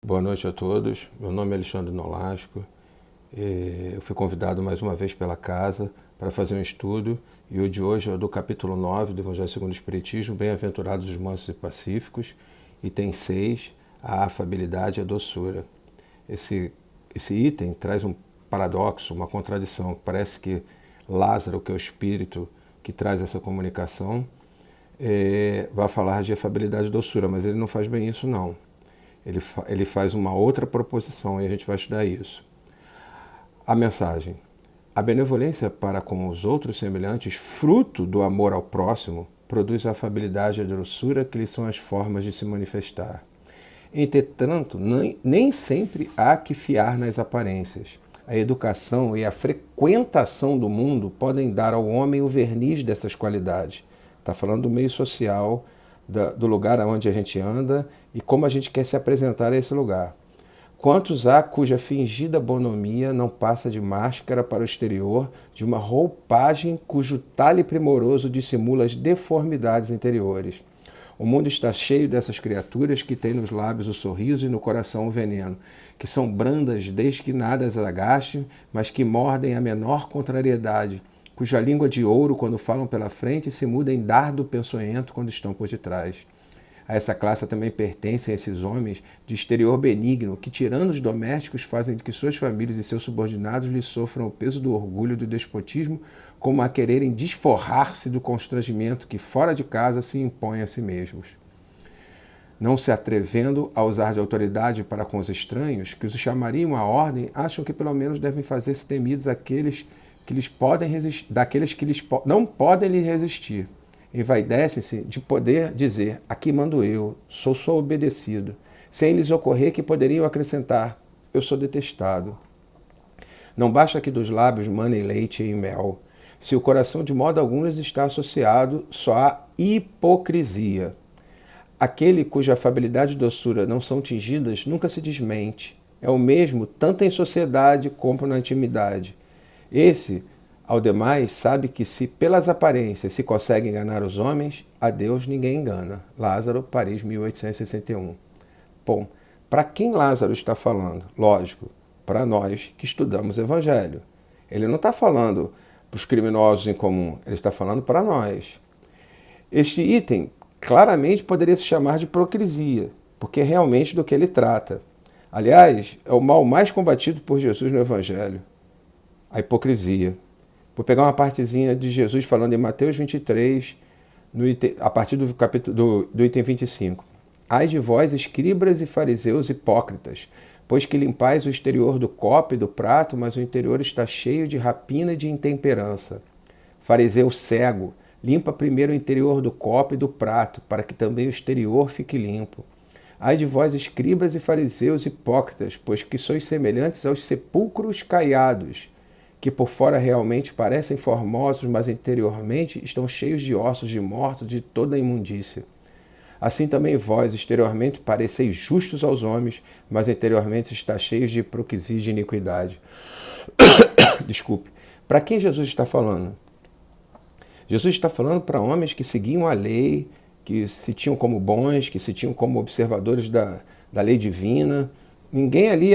Boa noite a todos, meu nome é Alexandre Nolasco. Eu fui convidado mais uma vez pela casa para fazer um estudo e o de hoje é do capítulo 9 do Evangelho segundo o Espiritismo, Bem-aventurados os mansos e pacíficos, item 6, a afabilidade e a doçura. Esse item traz um paradoxo, uma contradição. Parece que Lázaro, que é o espírito que traz essa comunicação, vai falar de afabilidade e doçura, mas ele não faz bem isso não. Ele faz uma outra proposição e a gente vai estudar isso. A mensagem: a benevolência para com os outros semelhantes, fruto do amor ao próximo, produz a afabilidade e a doçura que lhes são as formas de se manifestar. Entretanto, nem sempre há que fiar nas aparências. A educação e a frequentação do mundo podem dar ao homem o verniz dessas qualidades. Está falando do meio social, do lugar onde a gente anda e como a gente quer se apresentar a esse lugar. Quantos há cuja fingida bonomia não passa de máscara para o exterior, de uma roupagem cujo talhe primoroso dissimula as deformidades interiores? O mundo está cheio dessas criaturas que têm nos lábios o sorriso e no coração o veneno, que são brandas desde que nada as agaste, mas que mordem a menor contrariedade, cuja língua de ouro quando falam pela frente se muda em dardo peçonhento quando estão por detrás. A essa classe também pertencem esses homens de exterior benigno, que tiranos domésticos fazem que suas famílias e seus subordinados lhes sofram o peso do orgulho e do despotismo, como a quererem desforrar-se do constrangimento que fora de casa se impõe a si mesmos. Não se atrevendo a usar de autoridade para com os estranhos, que os chamariam à ordem, acham que pelo menos devem fazer-se temidos daqueles que não podem lhe resistir. Envaidecem-se de poder dizer: aqui mando eu, sou só obedecido, sem lhes ocorrer que poderiam acrescentar: eu sou detestado. Não basta que dos lábios manem leite e mel, se o coração de modo algum lhes está associado só à hipocrisia. Aquele cuja afabilidade e doçura não são tingidas nunca se desmente. É o mesmo tanto em sociedade como na intimidade. Esse, ao demais, sabe que se pelas aparências se consegue enganar os homens, a Deus ninguém engana. Lázaro, Paris, 1861. Bom, para quem Lázaro está falando? Lógico, para nós que estudamos Evangelho. Ele não está falando para os criminosos em comum, ele está falando para nós. Este item claramente poderia se chamar de hipocrisia, porque é realmente do que ele trata. Aliás, é o mal mais combatido por Jesus no Evangelho. A hipocrisia. Vou pegar uma partezinha de Jesus falando em Mateus 23, a partir do capítulo do item 25. Ai de vós, escribas e fariseus hipócritas, pois que limpais o exterior do copo e do prato, mas o interior está cheio de rapina e de intemperança. Fariseu cego, limpa primeiro o interior do copo e do prato, para que também o exterior fique limpo. Ai de vós, escribas e fariseus hipócritas, pois que sois semelhantes aos sepulcros caiados, que por fora realmente parecem formosos, mas interiormente estão cheios de ossos de mortos, de toda a imundícia. Assim também vós, exteriormente, pareceis justos aos homens, mas interiormente está cheios de hipocrisia e de iniquidade. Desculpe. Para quem Jesus está falando? Jesus está falando para homens que seguiam a lei, que se tinham como bons, que se tinham como observadores da lei divina. Ninguém ali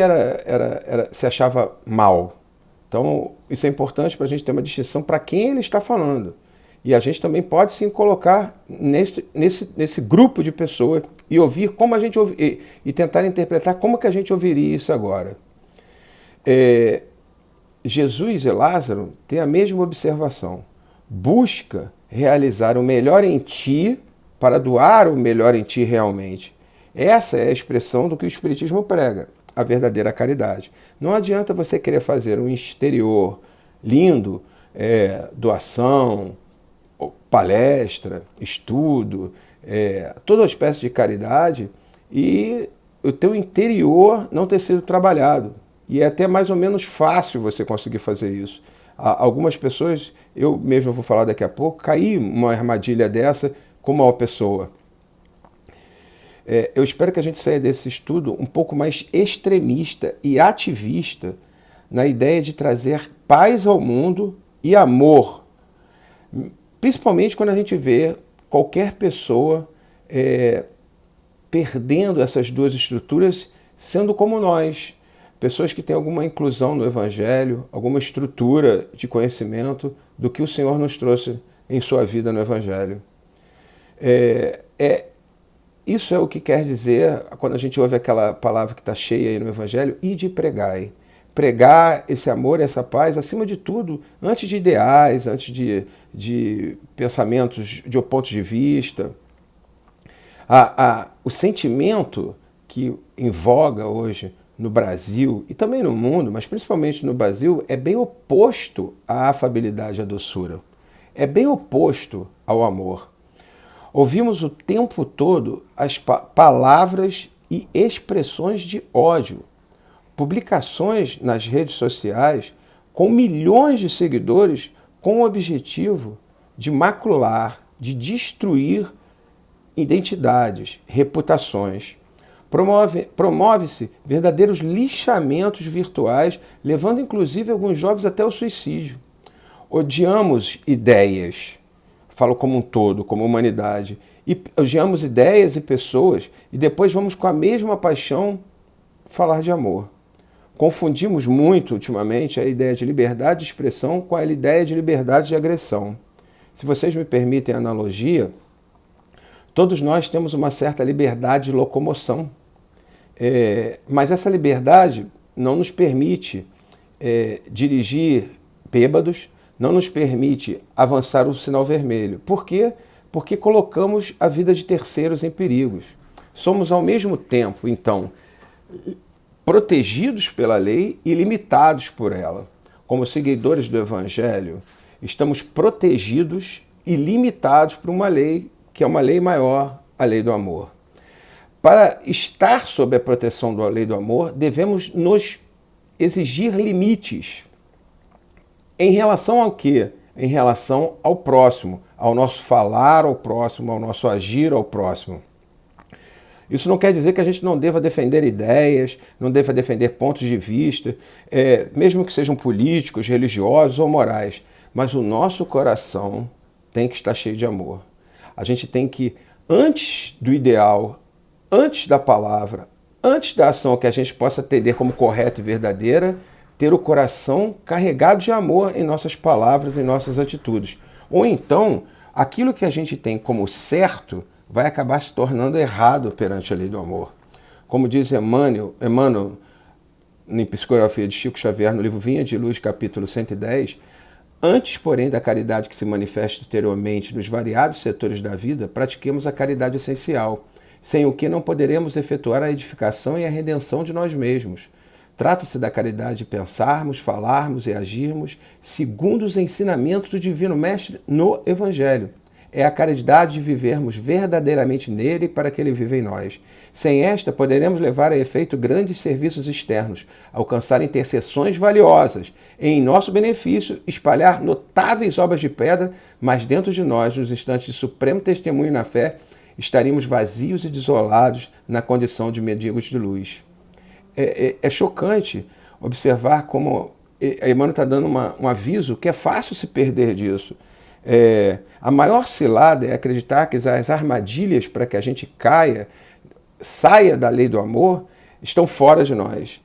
se achava mal. Então, isso é importante para a gente ter uma distinção para quem ele está falando. E a gente também pode sim colocar nesse grupo de pessoas e ouvir como a gente ouve, e tentar interpretar como que a gente ouviria isso agora. Jesus e Lázaro têm a mesma observação. Busca realizar o melhor em ti para doar o melhor em ti realmente. Essa é a expressão do que o Espiritismo prega, a verdadeira caridade. Não adianta você querer fazer um exterior lindo, doação, palestra, estudo, toda espécie de caridade, e o teu interior não ter sido trabalhado. E é até mais ou menos fácil você conseguir fazer isso. Algumas pessoas, eu mesmo vou falar daqui a pouco, caí numa armadilha dessa com uma pessoa. Eu espero que a gente saia desse estudo um pouco mais extremista e ativista na ideia de trazer paz ao mundo e amor. Principalmente quando a gente vê qualquer pessoa perdendo essas duas estruturas sendo como nós, pessoas que têm alguma inclusão no Evangelho, alguma estrutura de conhecimento do que o Senhor nos trouxe em sua vida no Evangelho. Isso é o que quer dizer quando a gente ouve aquela palavra que está cheia aí no Evangelho, ide pregai. Pregar esse amor, essa paz, acima de tudo, antes de ideais, antes de pensamentos, de pontos de vista. O sentimento que em voga hoje no Brasil, e também no mundo, mas principalmente no Brasil, é bem oposto à afabilidade e à doçura. É bem oposto ao amor. Ouvimos o tempo todo as palavras e expressões de ódio. Publicações nas redes sociais com milhões de seguidores com o objetivo de macular, de destruir identidades, reputações. Promove-se verdadeiros lixamentos virtuais, levando inclusive alguns jovens até o suicídio. Odiamos ideias, falo como um todo, como humanidade, e odiamos ideias e pessoas, e depois vamos com a mesma paixão falar de amor. Confundimos muito, ultimamente, a ideia de liberdade de expressão com a ideia de liberdade de agressão. Se vocês me permitem a analogia, todos nós temos uma certa liberdade de locomoção, mas essa liberdade não nos permite dirigir bêbados, não nos permite avançar o sinal vermelho. Por quê? Porque colocamos a vida de terceiros em perigos. Somos, ao mesmo tempo, então, protegidos pela lei e limitados por ela. Como seguidores do Evangelho, estamos protegidos e limitados por uma lei, que é uma lei maior, a lei do amor. Para estar sob a proteção da lei do amor, devemos nos exigir limites. Em relação ao quê? Em relação ao próximo, ao nosso falar ao próximo, ao nosso agir ao próximo. Isso não quer dizer que a gente não deva defender ideias, não deva defender pontos de vista, mesmo que sejam políticos, religiosos ou morais. Mas o nosso coração tem que estar cheio de amor. A gente tem que, antes do ideal, antes da palavra, antes da ação que a gente possa entender como correta e verdadeira, ter o coração carregado de amor em nossas palavras, em nossas atitudes. Ou então, aquilo que a gente tem como certo vai acabar se tornando errado perante a lei do amor. Como diz Emmanuel, em Psicografia de Chico Xavier, no livro Vinha de Luz, capítulo 110, antes, porém, da caridade que se manifesta exteriormente nos variados setores da vida, pratiquemos a caridade essencial, sem o que não poderemos efetuar a edificação e a redenção de nós mesmos. Trata-se da caridade de pensarmos, falarmos e agirmos segundo os ensinamentos do Divino Mestre no Evangelho. É a caridade de vivermos verdadeiramente nele para que ele viva em nós. Sem esta, poderemos levar a efeito grandes serviços externos, alcançar intercessões valiosas, e em nosso benefício espalhar notáveis obras de pedra, mas dentro de nós, nos instantes de supremo testemunho na fé, estaríamos vazios e desolados na condição de mendigos de luz. É chocante observar como Emmanuel está dando um aviso que é fácil se perder disso. A maior cilada é acreditar que as armadilhas para que a gente saia da lei do amor, estão fora de nós.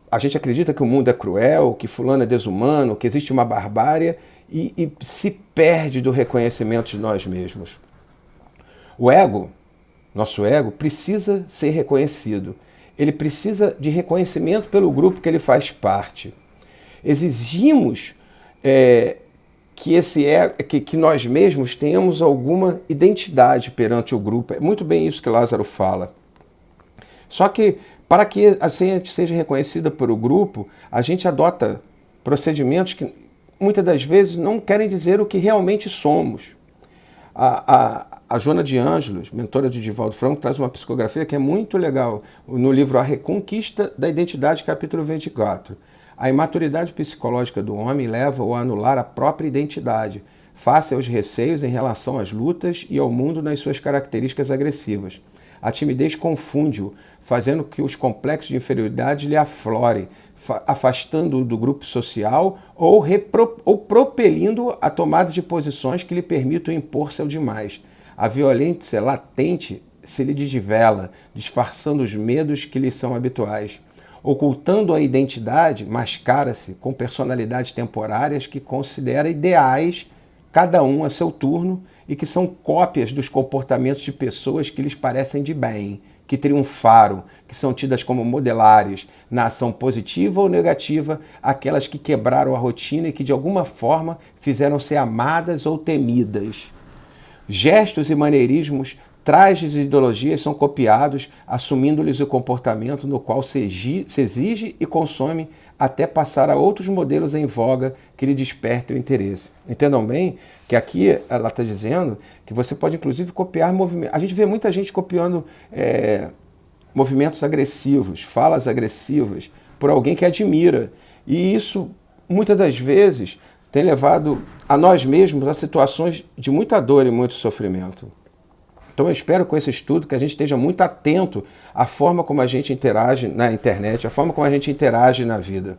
A gente acredita que o mundo é cruel, que fulano é desumano, que existe uma barbárie e se perde do reconhecimento de nós mesmos. O ego, nosso ego, precisa ser reconhecido. Ele precisa de reconhecimento pelo grupo que ele faz parte. Exigimos que nós mesmos tenhamos alguma identidade perante o grupo. É muito bem isso que Lázaro fala. Só que, para que assim a gente seja reconhecida pelo grupo, a gente adota procedimentos que muitas das vezes não querem dizer o que realmente somos. A Joana de Ângelos, mentora de Divaldo Franco, traz uma psicografia que é muito legal, no livro A Reconquista da Identidade, capítulo 24. A imaturidade psicológica do homem leva-o a anular a própria identidade, face aos receios em relação às lutas e ao mundo nas suas características agressivas. A timidez confunde-o, fazendo que os complexos de inferioridade lhe aflorem, afastando-o do grupo social ou propelindo-o a tomada de posições que lhe permitam impor-se ao demais. A violência latente se lhe desvela, disfarçando os medos que lhe são habituais. Ocultando a identidade, mascara-se com personalidades temporárias que considera ideais, cada um a seu turno, e que são cópias dos comportamentos de pessoas que lhes parecem de bem, que triunfaram, que são tidas como modelares na ação positiva ou negativa, aquelas que quebraram a rotina e que de alguma forma fizeram ser amadas ou temidas. Gestos e maneirismos, trajes e ideologias são copiados, assumindo-lhes o comportamento no qual se exige e consome até passar a outros modelos em voga que lhe despertem o interesse. Entendam bem que aqui ela está dizendo que você pode inclusive copiar movimentos. A gente vê muita gente copiando movimentos agressivos, falas agressivas, por alguém que admira. E isso, muitas das vezes, tem levado a nós mesmos a situações de muita dor e muito sofrimento. Então eu espero com esse estudo que a gente esteja muito atento à forma como a gente interage na internet, à forma como a gente interage na vida.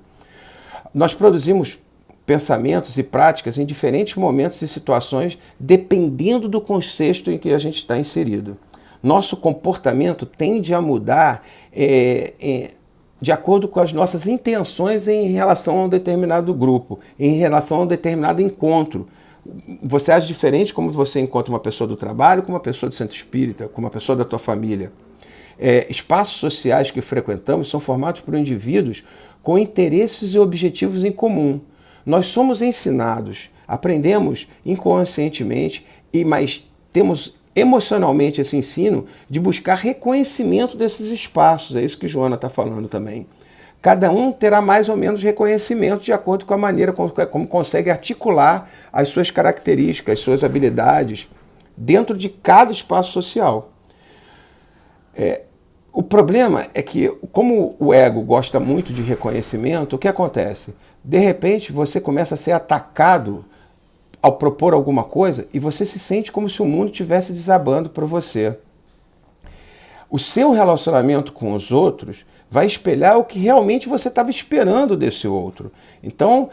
Nós produzimos pensamentos e práticas em diferentes momentos e situações, dependendo do contexto em que a gente está inserido. Nosso comportamento tende a mudar de acordo com as nossas intenções em relação a um determinado grupo, em relação a um determinado encontro. Você age diferente como você encontra uma pessoa do trabalho, com uma pessoa do centro espírita, com uma pessoa da tua família. Espaços sociais que frequentamos são formados por indivíduos com interesses e objetivos em comum. Nós somos ensinados, aprendemos inconscientemente, mas temos emocionalmente esse ensino de buscar reconhecimento desses espaços. É isso que Joana está falando também. Cada um terá mais ou menos reconhecimento de acordo com a maneira como consegue articular as suas características, as suas habilidades dentro de cada espaço social. O problema é que, como o ego gosta muito de reconhecimento, o que acontece? De repente, você começa a ser atacado ao propor alguma coisa e você se sente como se o mundo estivesse desabando por você. O seu relacionamento com os outros vai espelhar o que realmente você estava esperando desse outro. Então,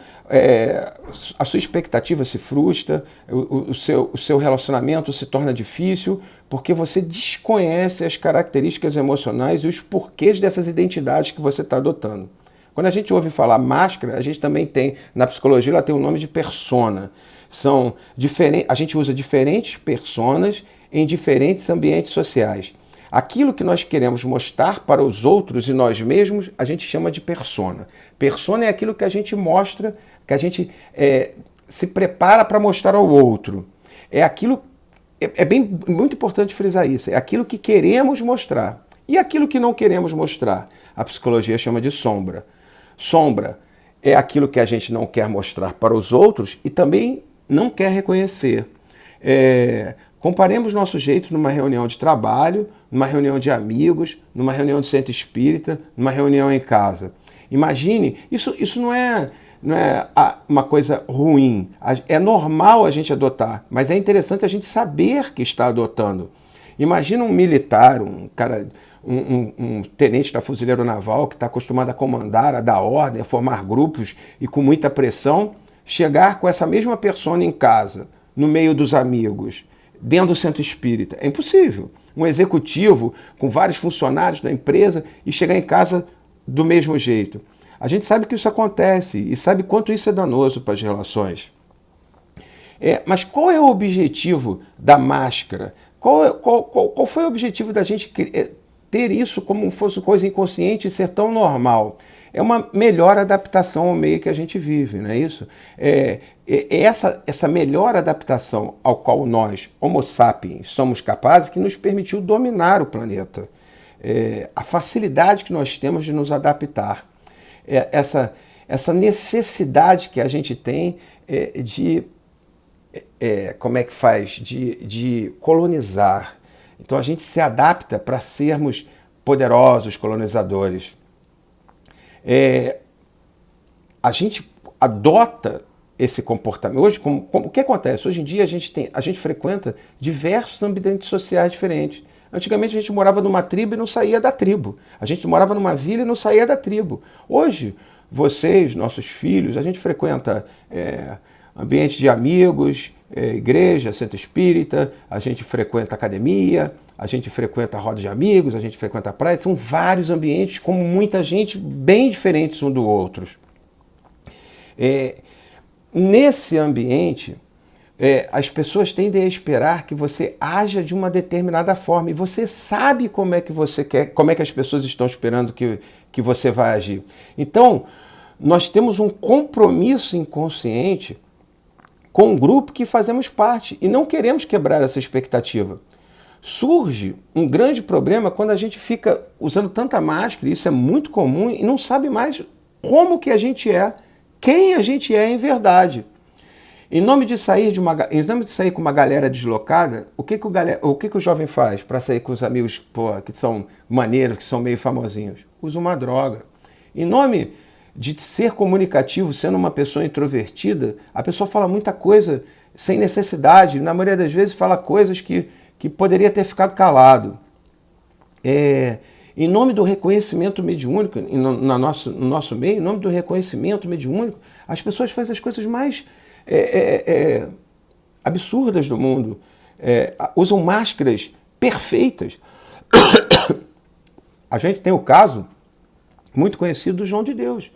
a sua expectativa se frustra, o seu relacionamento se torna difícil, porque você desconhece as características emocionais e os porquês dessas identidades que você está adotando. Quando a gente ouve falar máscara, a gente também tem, na psicologia, ela tem o nome de persona. A gente usa diferentes personas em diferentes ambientes sociais. Aquilo que nós queremos mostrar para os outros e nós mesmos, a gente chama de persona. Persona é aquilo que a gente mostra, que a gente se prepara para mostrar ao outro. Muito importante frisar isso. É aquilo que queremos mostrar. E aquilo que não queremos mostrar, a psicologia chama de sombra. Sombra é aquilo que a gente não quer mostrar para os outros e também não quer reconhecer. Comparemos nosso jeito numa reunião de trabalho, numa reunião de amigos, numa reunião de centro espírita, numa reunião em casa. Imagine, isso não é uma coisa ruim, é normal a gente adotar, mas é interessante a gente saber que está adotando. Imagina um militar, um tenente da Fuzileiro Naval que está acostumado a comandar, a dar ordem, a formar grupos e com muita pressão, chegar com essa mesma persona em casa, no meio dos amigos, dentro do centro espírita. É impossível. Um executivo com vários funcionários da empresa e chegar em casa do mesmo jeito. A gente sabe que isso acontece e sabe quanto isso é danoso para as relações. Mas qual é o objetivo da máscara? Qual foi o objetivo da gente ter isso como fosse coisa inconsciente e ser tão normal? É uma melhor adaptação ao meio que a gente vive, não é isso? Essa melhor adaptação ao qual nós, Homo sapiens, somos capazes, que nos permitiu dominar o planeta. A facilidade que nós temos de nos adaptar. Essa necessidade que a gente tem de colonizar. Então a gente se adapta para sermos poderosos colonizadores. A gente adota esse comportamento. Hoje, o que acontece? Hoje em dia a gente frequenta diversos ambientes sociais diferentes. Antigamente a gente morava numa tribo e não saía da tribo. A gente morava numa vila e não saía da tribo. Hoje, vocês, nossos filhos, a gente frequenta ambiente de amigos, igreja, centro espírita, a gente frequenta academia, a gente frequenta roda de amigos, a gente frequenta a praia, são vários ambientes com muita gente bem diferentes um do outro. Nesse ambiente, as pessoas tendem a esperar que você haja de uma determinada forma, e você sabe como é que você quer, como é que as pessoas estão esperando que você vai agir. Então, nós temos um compromisso inconsciente com um grupo que fazemos parte e não queremos quebrar essa expectativa. Surge um grande problema quando a gente fica usando tanta máscara, isso é muito comum, e não sabe mais como que a gente é, quem a gente é em verdade. Em nome de sair com uma galera deslocada, o que o jovem faz para sair com os amigos que são maneiros, que são meio famosinhos? Usa uma droga. Em nome de ser comunicativo, sendo uma pessoa introvertida, a pessoa fala muita coisa sem necessidade, na maioria das vezes fala coisas que poderia ter ficado calado. Em nome do reconhecimento mediúnico, no nosso meio, em nome do reconhecimento mediúnico, as pessoas fazem as coisas mais absurdas do mundo, usam máscaras perfeitas. A gente tem o caso muito conhecido do João de Deus,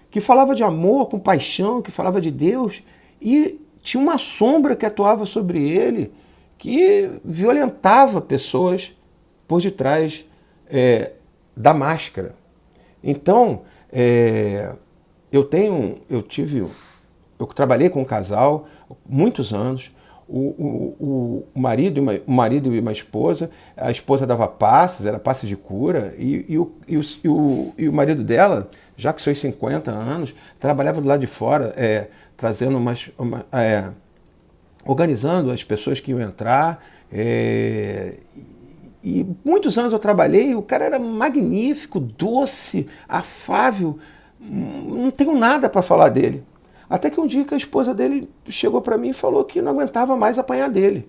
que falava de amor, com paixão, que falava de Deus, e tinha uma sombra que atuava sobre ele, que violentava pessoas por detrás da máscara. Então, eu trabalhei com um casal muitos anos, o marido e uma esposa, a esposa dava passes, era passe de cura, e o marido dela, já com seus 50 anos, trabalhava do lado de fora, trazendo organizando as pessoas que iam entrar, e muitos anos eu trabalhei, o cara era magnífico, doce, afável, não tenho nada para falar dele. Até que um dia que a esposa dele chegou para mim e falou que não aguentava mais apanhar dele.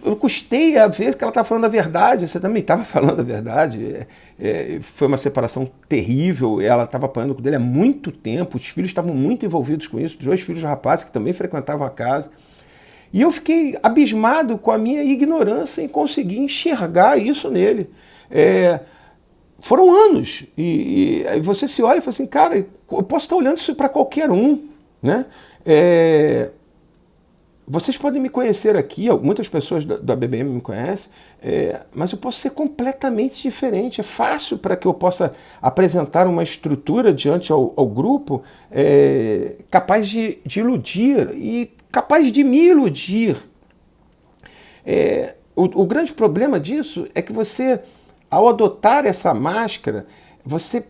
Eu custei a ver que ela estava falando a verdade, você também estava falando a verdade. Foi uma separação terrível, ela estava apanhando dele há muito tempo, os filhos estavam muito envolvidos com isso, 2 filhos rapazes que também frequentavam a casa. E eu fiquei abismado com a minha ignorância em conseguir enxergar isso nele. Foram anos, e você se olha e fala assim, cara, eu posso estar olhando isso para qualquer um, né? Vocês podem me conhecer aqui, muitas pessoas da BBM me conhecem, mas eu posso ser completamente diferente. É fácil para que eu possa apresentar uma estrutura diante ao grupo capaz de iludir e capaz de me iludir. O grande problema disso é que você, ao adotar essa máscara, você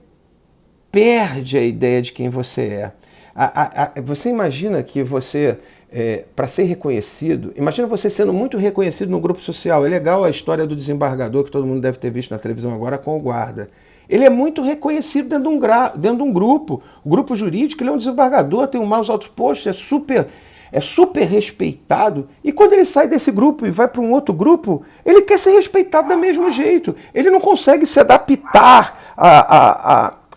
perde a ideia de quem você é. Você imagina que você, para ser reconhecido, imagina você sendo muito reconhecido no grupo social. É legal a história do desembargador, que todo mundo deve ter visto na televisão agora, com o guarda. Ele é muito reconhecido dentro de um grupo. O grupo jurídico, ele é um desembargador, tem um maus altos postos, é super respeitado, e quando ele sai desse grupo e vai para um outro grupo, ele quer ser respeitado do mesmo jeito. Ele não consegue se adaptar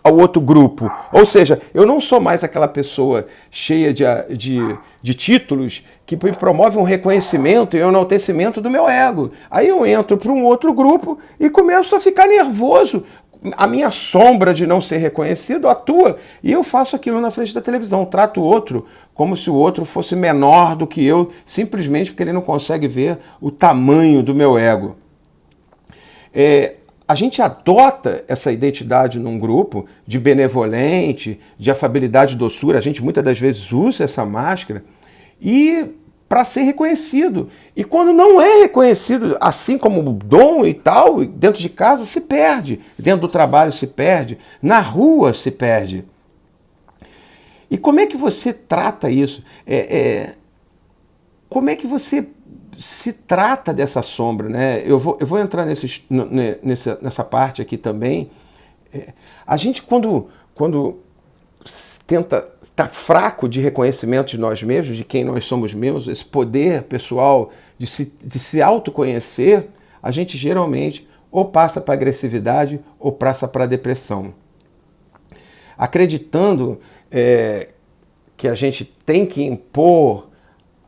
ao outro grupo. Ou seja, eu não sou mais aquela pessoa cheia de títulos que promove um reconhecimento e um enaltecimento do meu ego. Aí eu entro para um outro grupo e começo a ficar nervoso. A minha sombra de não ser reconhecido atua, e eu faço aquilo na frente da televisão, trato o outro como se o outro fosse menor do que eu, simplesmente porque ele não consegue ver o tamanho do meu ego. A gente adota essa identidade num grupo de benevolente, de afabilidade e doçura, a gente muitas das vezes usa essa máscara para ser reconhecido. E quando não é reconhecido, assim como o dom e tal, dentro de casa se perde, dentro do trabalho se perde, na rua se perde. E como é que você trata isso? Como é que você se trata dessa sombra, né? Eu vou entrar nessa parte aqui também. A gente, quando tenta estar fraco de reconhecimento de nós mesmos, de quem nós somos mesmos, esse poder pessoal de se autoconhecer, a gente geralmente ou passa para agressividade ou passa para depressão. Acreditando que a gente tem que impor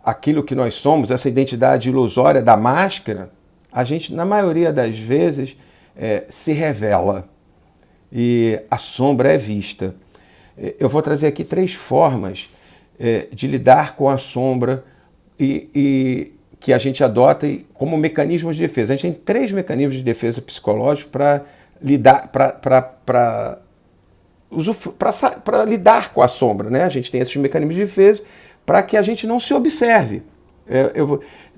aquilo que nós somos, essa identidade ilusória da máscara, a gente, na maioria das vezes, se revela e a sombra é vista. Eu vou trazer aqui 3 formas de lidar com a sombra e que a gente adota como mecanismos de defesa. A gente tem 3 mecanismos de defesa psicológicos para lidar, para lidar com a sombra, né? A gente tem esses mecanismos de defesa para que a gente não se observe.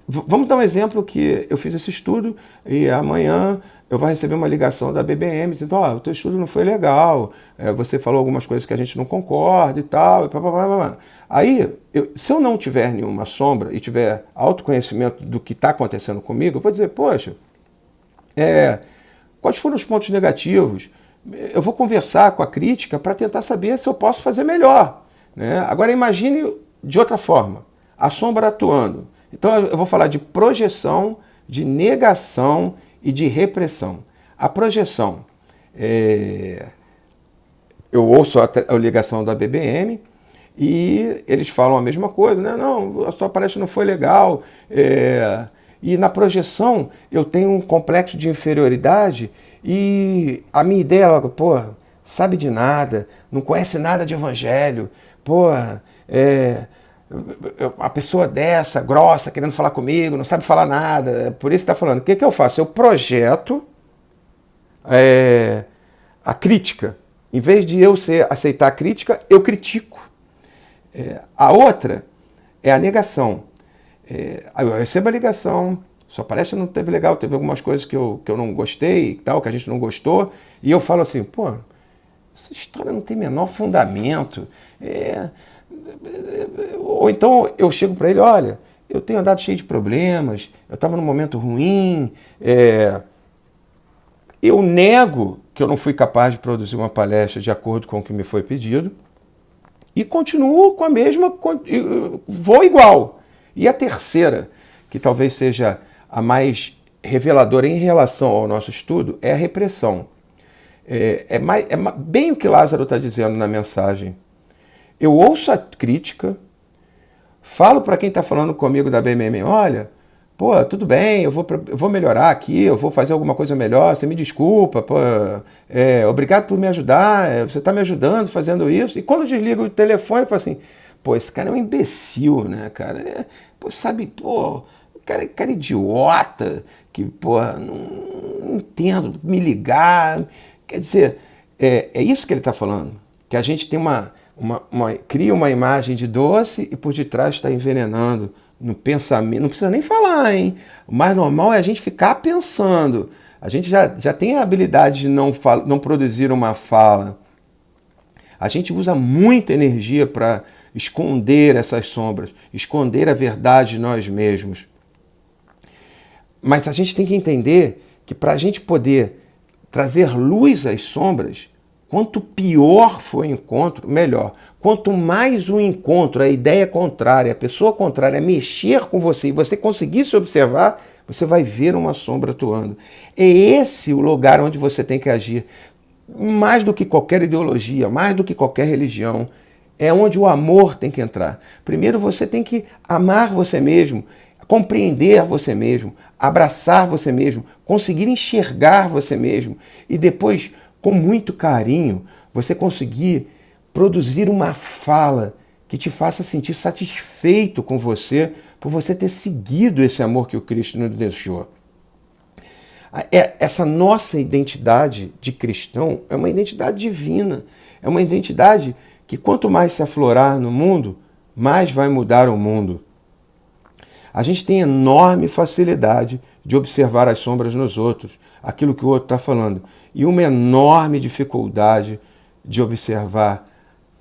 Vamos dar um exemplo que eu fiz esse estudo e amanhã eu vou receber uma ligação da BBM dizendo, o teu estudo não foi legal, você falou algumas coisas que a gente não concorda e tal. Aí, se eu não tiver nenhuma sombra e tiver autoconhecimento do que está acontecendo comigo, eu vou dizer, poxa, quais foram os pontos negativos? Eu vou conversar com a crítica para tentar saber se eu posso fazer melhor, né? Agora imagine de outra forma, a sombra atuando. Então eu vou falar de projeção, de negação e de repressão. A projeção, eu ouço a ligação da BBM e eles falam a mesma coisa, né? Não, a sua palestra não foi legal. E na projeção eu tenho um complexo de inferioridade e a minha ideia é, sabe de nada, não conhece nada de evangelho, a pessoa dessa, grossa, querendo falar comigo, não sabe falar nada, por isso está falando. O que eu faço? Eu projeto a crítica. Em vez de eu aceitar a crítica, eu critico. A outra é a negação. Eu recebo a ligação, sua palestra não teve legal, teve algumas coisas que eu não gostei, tal, que a gente não gostou, e eu falo assim, essa história não tem menor fundamento. Ou então eu chego para ele, olha, eu tenho andado cheio de problemas, eu estava num momento ruim, eu nego que eu não fui capaz de produzir uma palestra de acordo com o que me foi pedido e continuo com a mesma, vou igual. E a terceira, que talvez seja a mais reveladora em relação ao nosso estudo, é a repressão. Bem o que Lázaro está dizendo na mensagem. Eu ouço a crítica, falo para quem está falando comigo da BMM, olha, tudo bem, eu vou melhorar aqui, eu vou fazer alguma coisa melhor, você me desculpa, obrigado por me ajudar, você está me ajudando fazendo isso. E quando eu desligo o telefone, eu falo assim, esse cara é um imbecil, né, cara? Cara idiota, que, não entendo, me ligar. Quer dizer, é isso que ele está falando, que a gente tem cria uma imagem de doce e por detrás está envenenando no pensamento. Não precisa nem falar, hein? O mais normal é a gente ficar pensando. A gente já tem a habilidade de não produzir uma fala. A gente usa muita energia para esconder essas sombras, esconder a verdade de nós mesmos. Mas a gente tem que entender que para a gente poder trazer luz às sombras, quanto pior for o encontro, melhor. Quanto mais o encontro, a ideia contrária, a pessoa contrária mexer com você e você conseguir se observar, você vai ver uma sombra atuando. É esse o lugar onde você tem que agir. Mais do que qualquer ideologia, mais do que qualquer religião, é onde o amor tem que entrar. Primeiro você tem que amar você mesmo, compreender você mesmo, abraçar você mesmo, conseguir enxergar você mesmo e depois, com muito carinho, você conseguir produzir uma fala que te faça sentir satisfeito com você por você ter seguido esse amor que o Cristo nos deixou. Essa nossa identidade de cristão é uma identidade divina, é uma identidade que quanto mais se aflorar no mundo, mais vai mudar o mundo. A gente tem enorme facilidade de observar as sombras nos outros, aquilo que o outro está falando, e uma enorme dificuldade de observar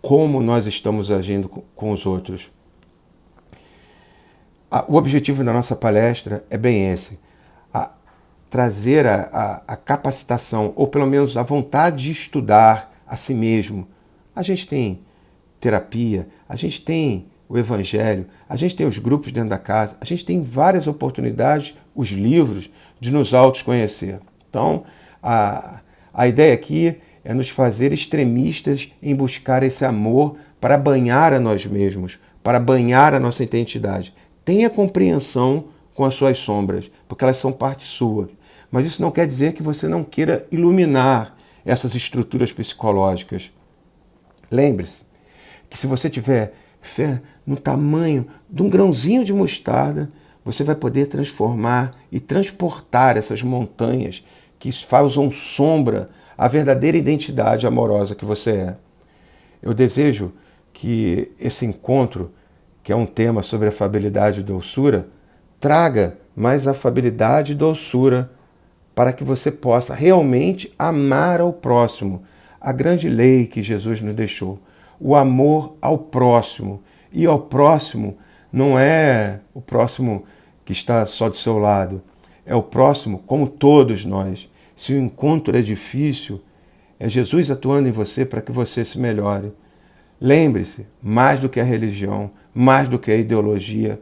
como nós estamos agindo com os outros. O objetivo da nossa palestra é bem esse, trazer a capacitação, ou pelo menos a vontade de estudar a si mesmo. A gente tem terapia, a gente tem o evangelho, a gente tem os grupos dentro da casa, a gente tem várias oportunidades, os livros, de nos autoconhecer. Então, a ideia aqui é nos fazer extremistas em buscar esse amor para banhar a nós mesmos, para banhar a nossa identidade. Tenha compreensão com as suas sombras, porque elas são parte sua. Mas isso não quer dizer que você não queira iluminar essas estruturas psicológicas. Lembre-se que se você tiver fé no tamanho de um grãozinho de mostarda, você vai poder transformar e transportar essas montanhas que causam sombra à verdadeira identidade amorosa que você é. Eu desejo que esse encontro, que é um tema sobre afabilidade e doçura, traga mais afabilidade e doçura para que você possa realmente amar ao próximo. A grande lei que Jesus nos deixou, o amor ao próximo. E ao próximo não é o próximo que está só do seu lado, é o próximo como todos nós. Se o encontro é difícil, é Jesus atuando em você para que você se melhore. Lembre-se, mais do que a religião, mais do que a ideologia,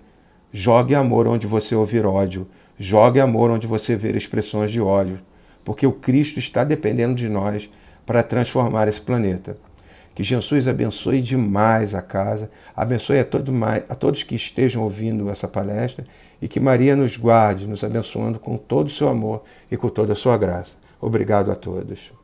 jogue amor onde você ouvir ódio. Jogue amor onde você ver expressões de ódio. Porque o Cristo está dependendo de nós para transformar esse planeta. Que Jesus abençoe demais a casa, abençoe a todos que estejam ouvindo essa palestra e que Maria nos guarde, nos abençoando com todo o seu amor e com toda a sua graça. Obrigado a todos.